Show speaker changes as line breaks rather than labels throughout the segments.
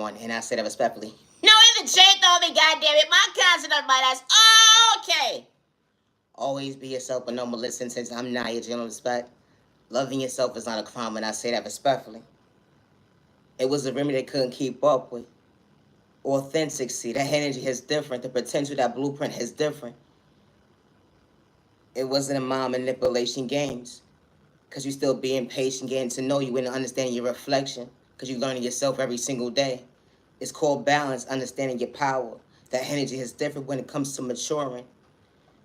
one, and I say that respectfully. No, it's a shade on me, goddammit. My concept of my ass. Okay. Always be yourself, but no malicious intentions. I'm not your general respect. Loving yourself is not a crime, and I say that respectfully. It was a remedy they couldn't keep up with. Authenticity, that energy is different. The potential, that blueprint is different. It wasn't a mind manipulation games. Because you still being patient, getting to know you and understanding your reflection. Because you're learning yourself every single day. It's called balance, understanding your power. That energy is different when it comes to maturing.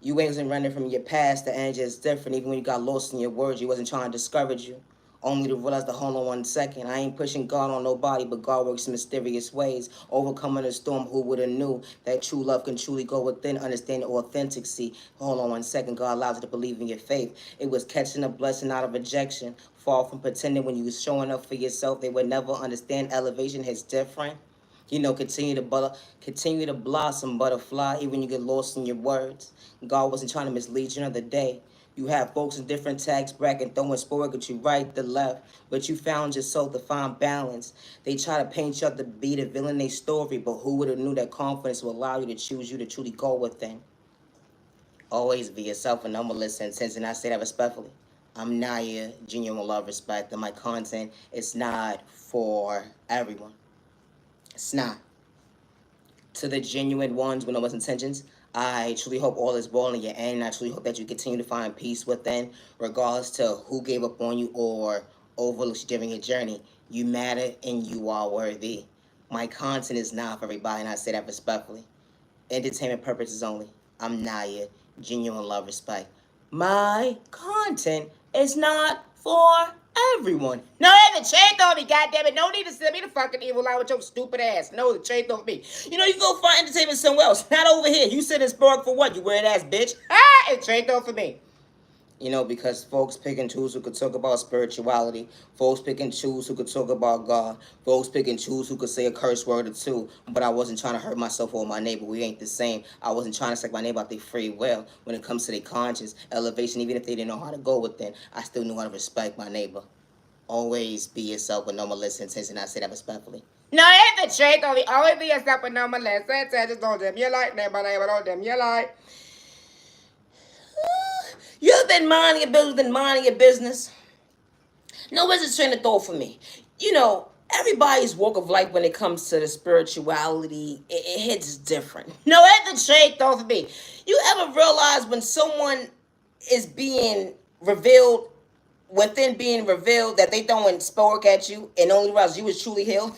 You wasn't running from your past. The energy is different. Even when you got lost in your words, you wasn't trying to discourage you. Only to realize the hold on 1 second. I ain't pushing God on nobody, but God works in mysterious ways. Overcoming a storm, who would have knew that true love can truly go within, understanding authenticity. Hold on 1 second. God allows you to believe in your faith. It was catching a blessing out of rejection. Far from pretending when you was showing up for yourself. They would never understand elevation is different. You know, continue to blossom, butterfly, even when you get lost in your words. God wasn't trying to mislead you another day. You have folks in different tax brackets throwing sport at you right, the left, but you found yourself to find balance. They try to paint you up to be the villain in their story, but who would have knew that confidence will allow you to choose you to truly go within? Always be yourself and numberless intentions, and I say that respectfully. I'm Naya, genuine love, respect, and my content is not for everyone. It's not. To the genuine ones with no intentions, I truly hope all is well in your end. I truly hope that you continue to find peace within, regardless to who gave up on you or overlooked you during your journey. You matter and you are worthy. My content is not for everybody, and I say that respectfully. Entertainment purposes only. I'm Naya, genuine love, respect. My content is not for everyone. No, the chain on me, goddammit. No need to send me the fucking evil out with your stupid ass. No, the chain on me. You know, you go find entertainment somewhere else. Not over here. You sit in Spark for what? You weird ass bitch. Ah, it's chain on for me. You know, because folks pick and choose who could talk about spirituality. Folks pick and choose who could talk about God. Folks pick and choose who could say a curse word or two. But I wasn't trying to hurt myself or my neighbor. We ain't the same. I wasn't trying to suck my neighbor out their free will. When it comes to their conscience, elevation, even if they didn't know how to go within, I still knew how to respect my neighbor. Always be yourself with no malicious intentions, and I say that respectfully. No, it's the truth, only. Always be yourself with no malicious intentions. Don't them you like, neighbor, don't them you like. You've been minding your business. No, where's the train of thought for me? You know, everybody's walk of life when it comes to the spirituality, it hits different. No, where's the train of thought for me? You ever realize when someone is being revealed, within being revealed, that they throwing spork at you and only realize you was truly healed?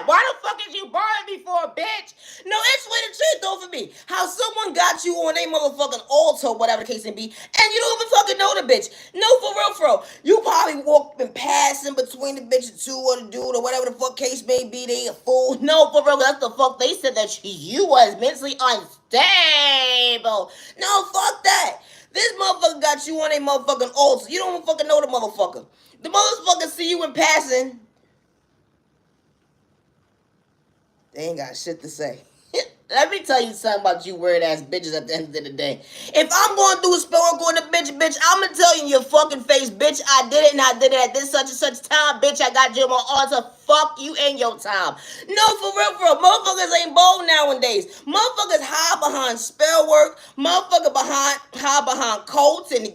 Why the fuck is you borrowing me for, bitch? No, it's what the truth though for me. How someone got you on a motherfucking altar, whatever the case may be, and you don't even fucking know the bitch. No, for real. You probably walked and passing between the bitch or two or the dude or whatever the fuck case may be. They a fool. No, for real, that's the fuck they said that you was mentally unstable. No, fuck that. This motherfucker got you on a motherfucking altar. You don't even fucking know the motherfucker. The motherfucker see you in passing. They ain't got shit to say. Let me tell you something about you weird ass bitches at the end of the day. If I'm going through a spell or going to bitch, I'm gonna tell you in your fucking face, bitch, I did it and I did it at this such and such time, bitch, I got you on my altar. Fuck you and your time. No, for real. Motherfuckers ain't bold nowadays. Motherfuckers hide behind spell work. Motherfucker hide behind cults and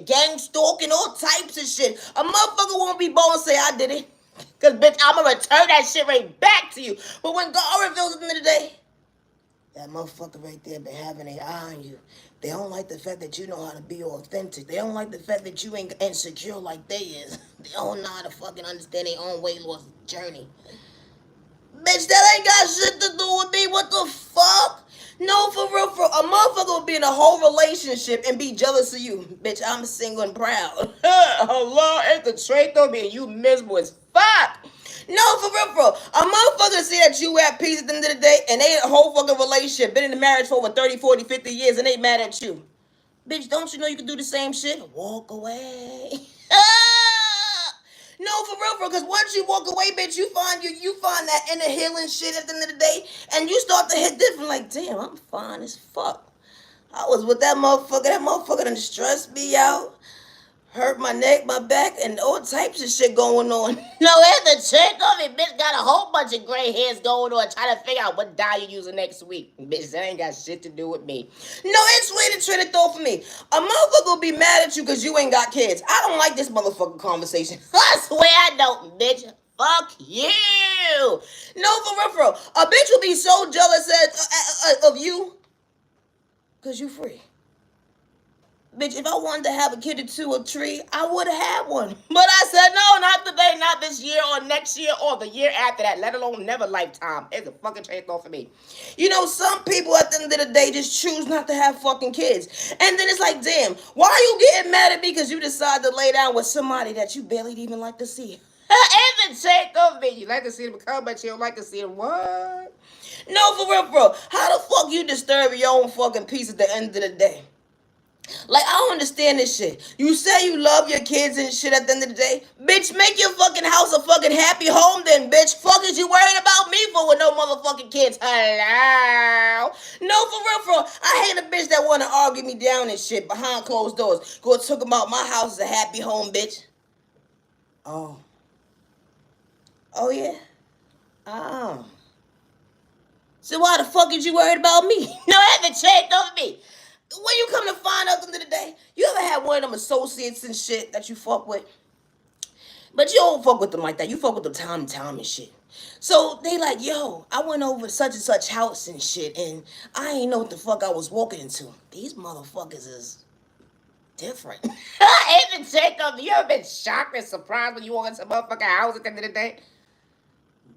gang stalking, all types of shit. A motherfucker won't be bold and say, I did it. Because, bitch, I'm going to return that shit right back to you. But when God reveals at the end of the day, that motherfucker right there been having an eye on you. They don't like the fact that you know how to be authentic. They don't like the fact that you ain't insecure like they is. They don't know how to fucking understand their own weight loss journey. Bitch, that ain't got shit to do with me. What the fuck? No, for real. A motherfucker will be in a whole relationship and be jealous of you. Bitch, I'm single and proud. Hello, it's the trait of me and you miserable as fuck. No, for real. A motherfucker see that you at peace at the end of the day and they in a whole fucking relationship, been in the marriage for over 30, 40, 50 years and they mad at you. Bitch, don't you know you can do the same shit? Walk away. No, for real, because once you walk away, bitch, you find that inner healing shit at the end of the day, and you start to hit different, like, damn, I'm fine as fuck. I was with that motherfucker done stressed me out. hurt my neck, my back, and all types of shit going on. No, it's the chick of it, bitch. Got a whole bunch of gray hairs going on, trying to figure out what dye you using next week. Bitch, that ain't got shit to do with me. No, it's way to try to throw for me. A motherfucker will be mad at you because you ain't got kids. I don't like this motherfucking conversation. I swear I don't, bitch. Fuck you. No, for real. A bitch will be so jealous of you because you free. Bitch, if I wanted to have a kid or two or three, I would have had one. But I said, no, not today, not this year or next year or the year after that, let alone never lifetime. It's a fucking trade off for me. You know, some people at the end of the day just choose not to have fucking kids. And then it's like, damn, why are you getting mad at me because you decided to lay down with somebody that you barely even like to see? It's a trade off me. You like to see them come, but you don't like to see them what? No, for real, bro. How the fuck you disturb your own fucking peace at the end of the day? Like, I don't understand this shit. You say you love your kids and shit at the end of the day. Bitch, make your fucking house a fucking happy home then, bitch. Fuck is you worrying about me for with no motherfucking kids? Hello? No, for real. I hate a bitch that want to argue me down and shit behind closed doors. Go talk about my house is a happy home, bitch. Oh. Oh, yeah? Oh. So why the fuck is you worried about me? No, I haven't checked over me. When you come to find out at the end of the day, you ever had one of them associates and shit that you fuck with? But you don't fuck with them like that. You fuck with them time to time and shit. So they like, yo, I went over such and such house and shit, and I ain't know what the fuck I was walking into. These motherfuckers is different. I haven't checked on you. Ever been shocked and surprised when you walk into a motherfucking house at the end of the day?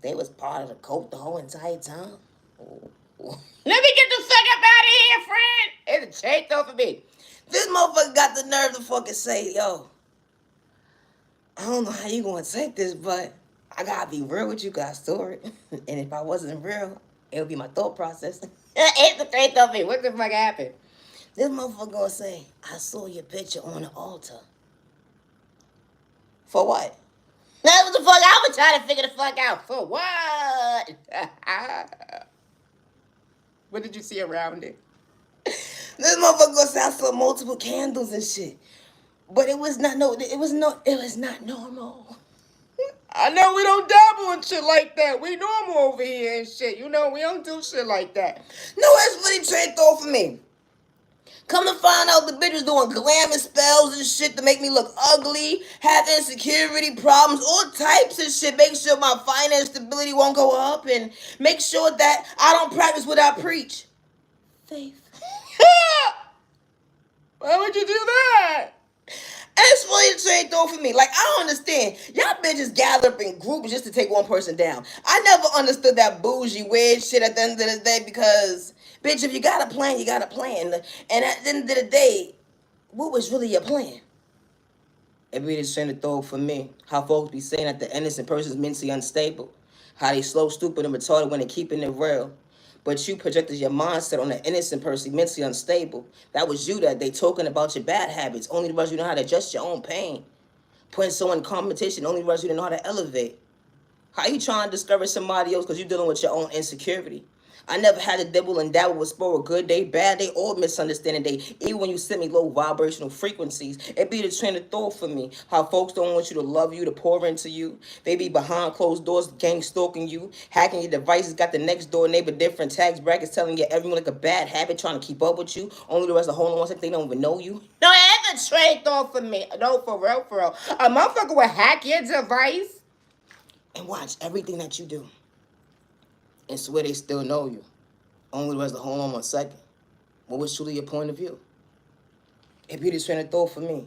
They was part of the coke the whole entire time. Oh. Let me get the fuck up out of here, friend. It's a change though for me. This motherfucker got the nerve to fucking say, yo, I don't know how you gonna take this, but I gotta be real with you guys, story. And if I wasn't real, it would be my thought process. It's the change though for me. What the fuck happened? This motherfucker gonna say, I saw your picture on the altar. For what? That's what the fuck I was trying to figure the fuck out. For what? What did you see around it? This motherfucker gonna say I saw multiple candles and shit. But it was not not normal. I know we don't dabble in shit like that. We normal over here and shit. You know, we don't do shit like that. No, that's really trade off for me. Come to find out the bitch was doing glamour spells and shit to make me look ugly, have insecurity problems, all types of shit. Make sure my finance stability won't go up and make sure that I don't practice what I preach. Faith. Why would you do that? That's really straight though for me. Like, I don't understand. Y'all bitches gather up in groups just to take one person down. I never understood that bougie, weird shit at the end of the day because, bitch, if you got a plan, you got a plan. And at the end of the day, what was really your plan? Everybody's trying to throw for me. How folks be saying that the innocent person's mentally unstable. How they slow, stupid, and retarded when they keeping it real. But you projected your mindset on the innocent person, mentally unstable. That was you that day talking about your bad habits. Only the rest you know how to adjust your own pain. Putting someone in competition, only the rest you know how to elevate. How you trying to discourage somebody else because you're dealing with your own insecurity? I never had to dibble and dabble with sport. A good day, bad day, or misunderstanding day. Even when you send me low vibrational frequencies, it be the train of thought for me. How folks don't want you to love you, to pour into you. They be behind closed doors, gang stalking you, hacking your devices, got the next door neighbor different tax brackets, telling you everyone like a bad habit, trying to keep up with you. Only the rest of the whole ones like they don't even know you. No, that's a trade thought for me. No, for real, for real. A motherfucker will hack your device and watch everything that you do. And swear they still know you. Only was the hold on 1 second. What was truly your point of view? If you just trying to throw for me.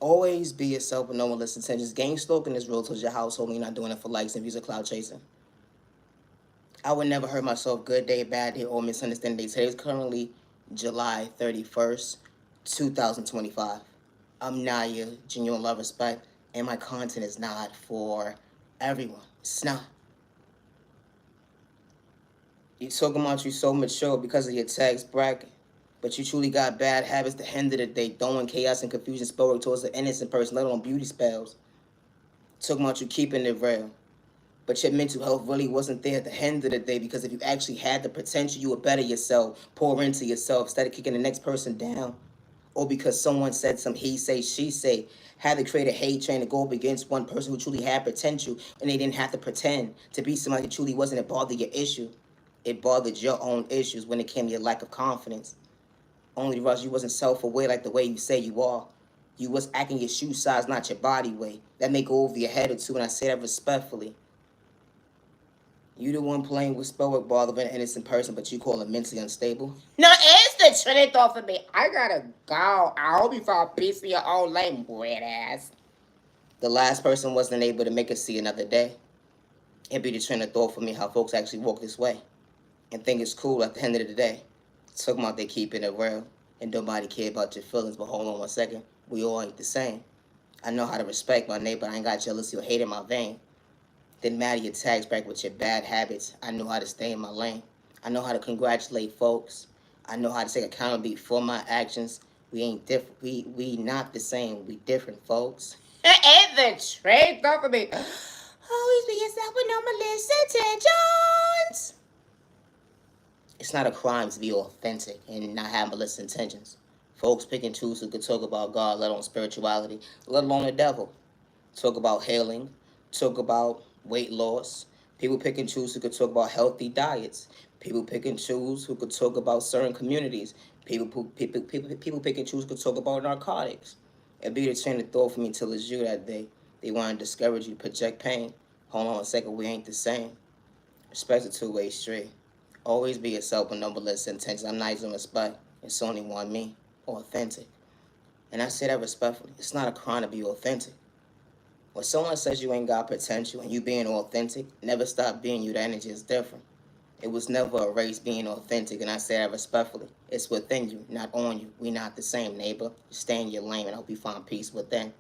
Always be yourself with no one listens. Just gang stalking is real towards your household and you're not doing it for likes and views or cloud chasing. I would never hurt myself good day, bad day, or misunderstanding day. Today is currently July 31st, 2025. I'm Naya, genuine love, respect, and my content is not for everyone. It's not. You talking about you so mature because of your tax bracket, but you truly got bad habits. The end of the day, throwing chaos and confusion spell towards the innocent person, let alone beauty spells. Talking about you keeping it real, but your mental health really wasn't there at the end of the day because if you actually had the potential, you would better yourself, pour into yourself instead of kicking the next person down. or because someone said some he say, she say, had to create a hate train to go up against one person who truly had potential, and they didn't have to pretend to be somebody who truly wasn't. It bothered your issue. It bothered your own issues when it came to your lack of confidence. Only Russ, you wasn't self-aware like the way you say you are. You was acting your shoe size, not your body weight. That may go over your head or two, and I say that respectfully. You the one playing with spell work, bothering an innocent person, but you call him mentally unstable.
No, it's the truth off of me. I gotta go. I hope you found peace in your own lane, weird ass.
The last person wasn't able to make it see another day. It'd be the train of thought for me how folks actually walk this way and think it's cool at the end of the day. Talking about they keeping it real and nobody care about your feelings, but hold on one second. We all ain't the same. I know how to respect my neighbor. I ain't got jealousy or hate in my vein. Didn't matter your tags back with your bad habits. I know how to stay in my lane. I know how to congratulate folks. I know how to take accountability for my actions. We ain't different. We not the same. We different, folks.
And the truth off of me. Always be yourself with no malicious intentions.
It's not a crime to be authentic and not have malicious intentions. Folks pick and choose who could talk about God, let alone spirituality, let alone the devil. Talk about healing, talk about weight loss. People pick and choose who could talk about healthy diets. People pick and choose who could talk about certain communities. People pick and choose who could talk about narcotics. It'd be the train of thought for me till it's you that day. They want to discourage you, project pain. Hold on a second, we ain't the same. Respect a two-way street. Always be yourself with no malicious intentions. I'm nice and respect. It's only one me, authentic. And I say that respectfully. It's not a crime to be authentic. When someone says you ain't got potential and you being authentic, never stop being you. The energy is different. It was never a race being authentic, and I say that respectfully. It's within you, not on you. We not the same, neighbor. Stay in your lane, and I hope you find peace within.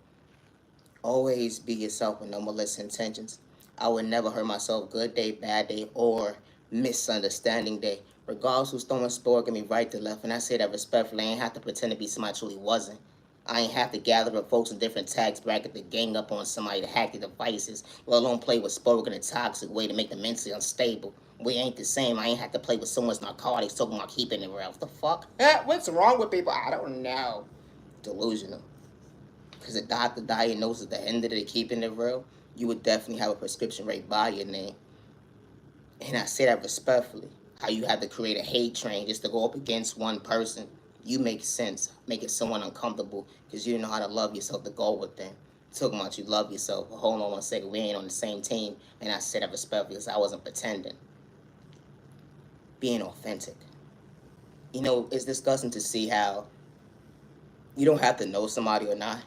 Always be yourself with no malicious intentions. I would never hurt myself good day, bad day, or misunderstanding day. Regardless who's throwing sport at me right to left, and I say that respectfully. I ain't have to pretend to be somebody I truly wasn't. I ain't have to gather up folks in different tax bracket to gang up on somebody to hack their devices, let alone play with sport in a toxic way to make them mentally unstable. We ain't the same. I ain't have to play with someone's narcotics talking about keeping it real. What the fuck?
What's wrong with people? I don't know.
Delusional. Because a doctor diagnosed at the end of the keeping it real, you would definitely have a prescription right by your name. And I say that respectfully. How you have to create a hate train just to go up against one person. You make sense, making someone uncomfortable because you know how to love yourself to go with them. Talking about you love yourself. But hold on one second, we ain't on the same team. And I said that respectfully because I wasn't pretending. Being authentic. You know, it's disgusting to see how you don't have to know somebody or not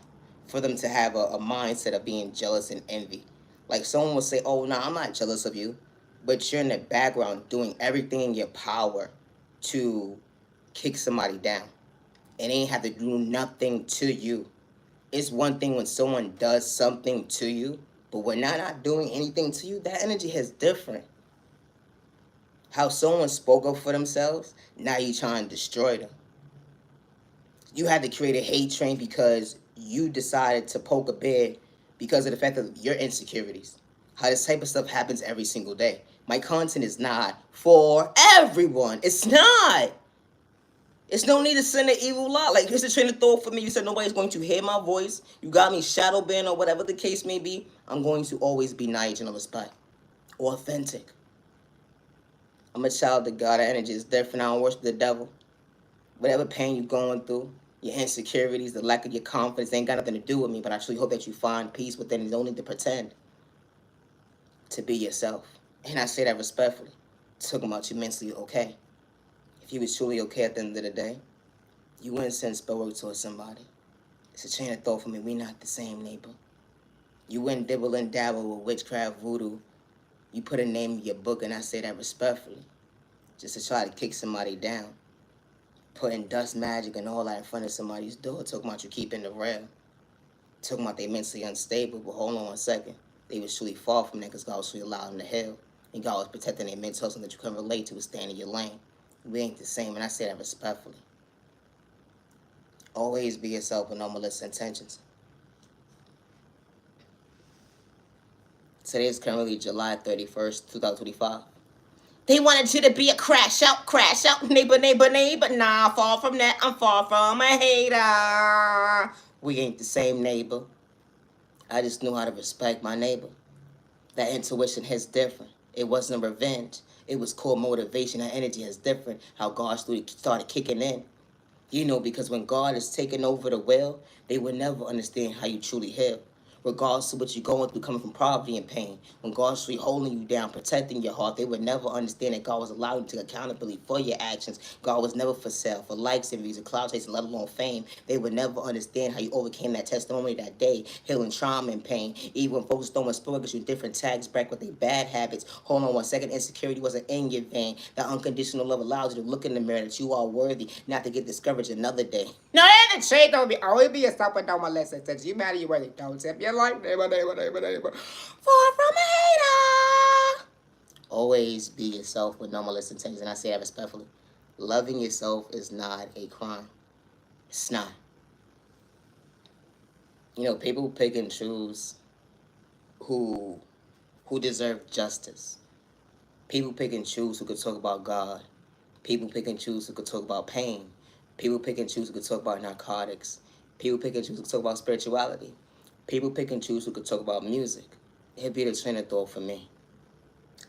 for them to have a mindset of being jealous and envy. Like someone will say, oh, no, I'm not jealous of you. But you're in the background doing everything in your power to kick somebody down. And they ain't have to do nothing to you. It's one thing when someone does something to you, but when they're not doing anything to you, that energy is different. How someone spoke up for themselves, now you trying to destroy them. You had to create a hate train because you decided to poke a bear because of the fact of your insecurities. How this type of stuff happens every single day. My content is not for everyone. It's not. It's no need to send an evil lot. Like, here's the train of thought for me. You said nobody's going to hear my voice. You got me shadow banned or whatever the case may be. I'm going to always be nice and respect. Authentic. I'm a child of God. Our energy is different. I don't worship the devil. Whatever pain you're going through, your insecurities, the lack of your confidence, ain't got nothing to do with me. But I truly hope that you find peace within. You don't need to pretend to be yourself. And I say that respectfully. Talking about you mentally okay. If you was truly okay at the end of the day, you wouldn't send spell work towards somebody. It's a chain of thought for me. We not the same, neighbor. You wouldn't dibble and dabble with witchcraft voodoo. You put a name in your book, and I say that respectfully. Just to try to kick somebody down. Putting dust magic and all that in front of somebody's door. Talking about you keeping the real. Talking about they mentally unstable. But hold on one second. They was truly far from that because God was truly allowing them to heal. And God was protecting their mental health so that you can relate to and stand in your lane. We ain't the same, and I say that respectfully. Always be yourself with no malicious intentions. Today is currently July 31st, 2025. They wanted you to be a crash out, neighbor, neighbor, neighbor. Nah, far from that, I'm far from a hater. We ain't the same neighbor. I just knew how to respect my neighbor. That intuition hits different. It wasn't revenge. It was core motivation. That energy is different. How God started kicking in. You know, because when God is taking over the will, they will never understand how you truly heal. Regardless of what you're going through, coming from poverty and pain, when God's really holding you down, protecting your heart, they would never understand that God was allowing you to take accountability for your actions. God was never for sale, for likes and views, and cloud chasing, let alone fame. They would never understand how you overcame that testimony that day, healing trauma and pain. Even when folks throwing spirit because you different tags back with their bad habits. Hold on 1 second, insecurity wasn't in your vein. That unconditional love allows you to look in the mirror that you are worthy, not to get discouraged another day.
No, that the shade don't be always be a stop and down my lesson. Since you matter you worthy. Don't tip your life, neighbor, neighbor, neighbor, neighbor. Far from a hater.
Always be yourself with no malicious intentions, and I say that respectfully. Loving yourself is not a crime. It's not. You know, people pick and choose who deserve justice. People pick and choose who could talk about God. People pick and choose who could talk about pain. People pick and choose who could talk about narcotics. People pick and choose who could talk about spirituality. People pick and choose who could talk about music. It'd be the train of thought for me,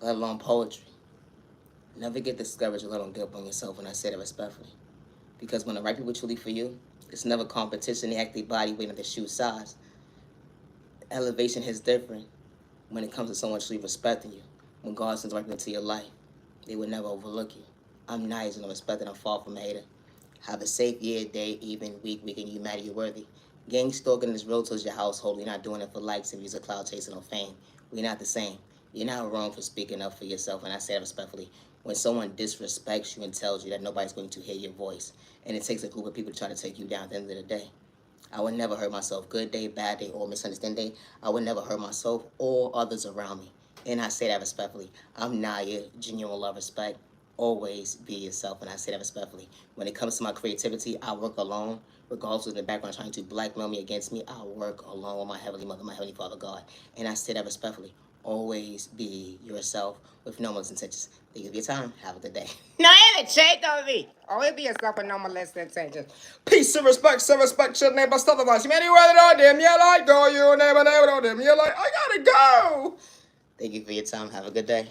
let alone poetry. Never get discouraged or let alone give up on yourself when I say that respectfully. Because when the right people truly for you, it's never competition. They act their body weight on their shoe size. Elevation is different when it comes to someone truly respecting you. When God sends right into your life, they will never overlook you. I'm nice and I'm respected. I'm far from a hater. Have a safe year, day, evening, weekend. You matter, you're worthy. Gang stalking is real towards your household. You're not doing it for likes and views or cloud chasing or fame. We're not the same. You're not wrong for speaking up for yourself, and I say that respectfully. When someone disrespects you and tells you that nobody's going to hear your voice, and it takes a group of people to try to take you down at the end of the day, I would never hurt myself. Good day, bad day, or misunderstand day. I would never hurt myself or others around me. And I say that respectfully. I'm Naya, genuine love, respect. Always be yourself, and I say that respectfully. When it comes to my creativity, I work alone. Regardless of the background trying to blackmail me against me, I work alone with my Heavenly Mother, my Heavenly Father God. And I say that respectfully. Always be yourself with no malicious intentions. Thank you for your time. Have a good day.
No, that the shade don't be always be a stop and no more less than changes. Peace and respect, your neighbor, stuff of us. You anywhere that them, you like, go, you neighbor, neighbor, them, you like, I gotta go.
Thank you for your time. Have a good day.